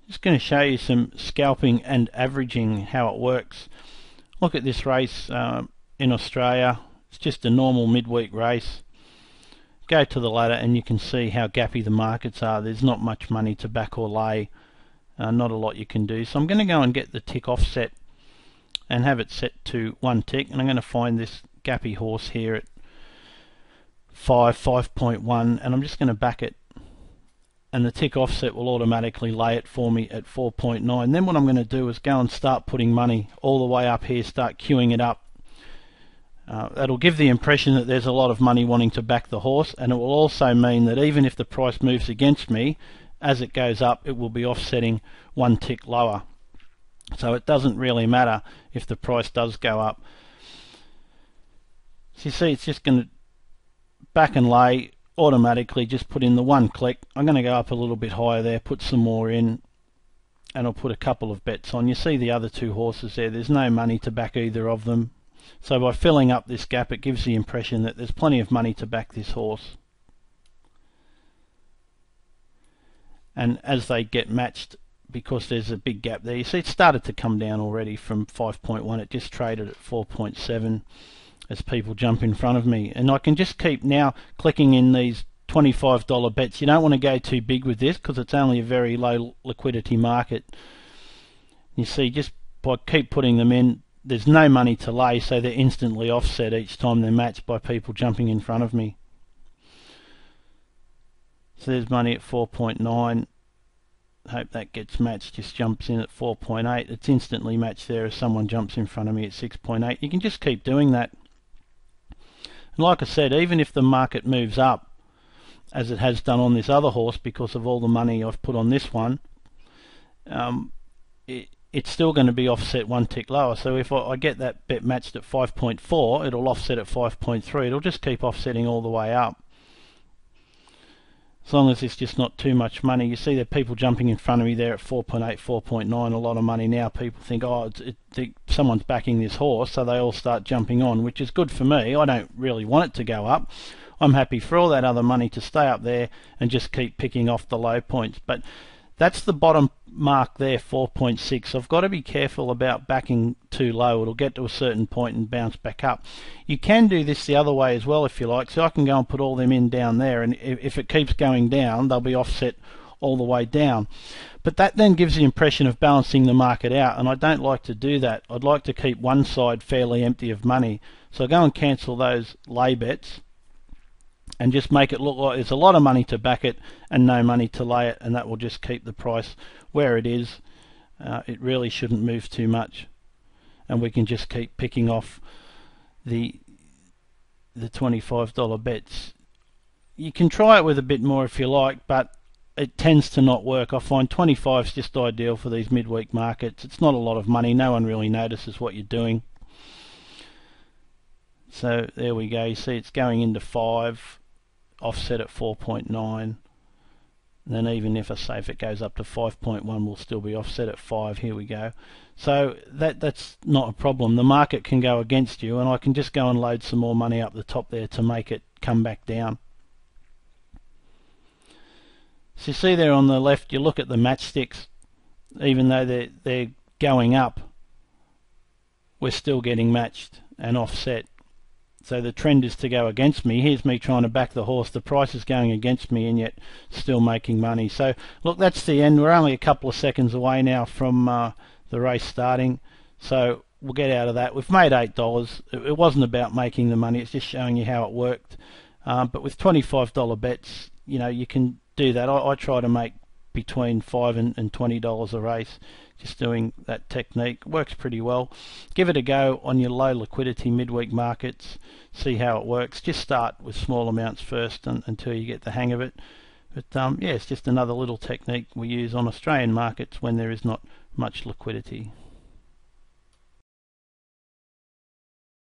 Just going to show you some scalping and averaging, how it works. Look at this race in Australia. It's just a normal midweek race. Go to the ladder and you can see how gappy the markets are. There's not much money to back or lay. Not a lot you can do. So I'm going to go and get the tick offset and have it set to 1 tick, and I'm going to find this gappy horse here at 5.1, and I'm just going to back it, and the tick offset will automatically lay it for me at 4.9. Then what I'm going to do is go and start putting money all the way up here, start queuing it up. That'll give the impression that there's a lot of money wanting to back the horse, and it will also mean that even if the price moves against me, as it goes up, it will be offsetting 1 tick lower. So it doesn't really matter if the price does go up. So you see, it's just going to back and lay automatically, just put in the 1 click. I'm going to go up a little bit higher there, put some more in, and I'll put a couple of bets on. You see the other 2 horses there, there's no money to back either of them. So by filling up this gap, it gives the impression that there's plenty of money to back this horse. And as they get matched, because there's a big gap there, you see it started to come down already from 5.1. It just traded at 4.7 as people jump in front of me, and I can just keep now clicking in these $25 bets. You don't want to go too big with this because it's only a very low liquidity market. You see, just by keep putting them in, there's no money to lay, so they're instantly offset each time they're matched by people jumping in front of me. So there's money at 4.9. Hope that gets matched. Just jumps in at 4.8. It's instantly matched there as someone jumps in front of me at 6.8. You can just keep doing that. And like I said, even if the market moves up, as it has done on this other horse because of all the money I've put on this one, it's still going to be offset 1 tick lower. So if I get that bet matched at 5.4, it'll offset at 5.3. It'll just keep offsetting all the way up, as long as it's just not too much money. You see there are people jumping in front of me there at 4.8, 4.9, a lot of money now. People think, oh, someone's backing this horse, so they all start jumping on, which is good for me. I don't really want it to go up. I'm happy for all that other money to stay up there and just keep picking off the low points. But that's the bottom mark there, 4.6. I've got to be careful about backing too low. It'll get to a certain point and bounce back up. You can do this the other way as well if you like. So I can go and put all them in down there, and if it keeps going down, they'll be offset all the way down. But that then gives the impression of balancing the market out, and I don't like to do that. I'd like to keep one side fairly empty of money. So I go and cancel those lay bets and just make it look like there's a lot of money to back it and no money to lay it, and that will just keep the price where it is. It really shouldn't move too much, and we can just keep picking off the $25 bets. You can try it with a bit more if you like, but it tends to not work. I find 25 is just ideal for these midweek markets. It's not a lot of money, no one really notices what you're doing. So there we go, you see it's going into 5, offset at 4.9, and then even if it goes up to 5.1, we'll still be offset at 5. Here we go. So that's not a problem. The market can go against you, and I can just go and load some more money up the top there to make it come back down. So you see there on the left, you look at the matchsticks, even though they're going up, we're still getting matched and offset. So the trend is to go against me. Here's me trying to back the horse. The price is going against me and yet still making money. So look, that's the end. We're only a couple of seconds away now from the race starting. So we'll get out of that. We've made $8. It wasn't about making the money. It's just showing you how it worked. But with $25 bets, you know, you can do that. I try to make between $5 and $20 a race, just doing that technique. Works pretty well. Give it a go on your low liquidity midweek markets, see how it works. Just start with small amounts first until you get the hang of it. But yeah, it's just another little technique we use on Australian markets when there is not much liquidity.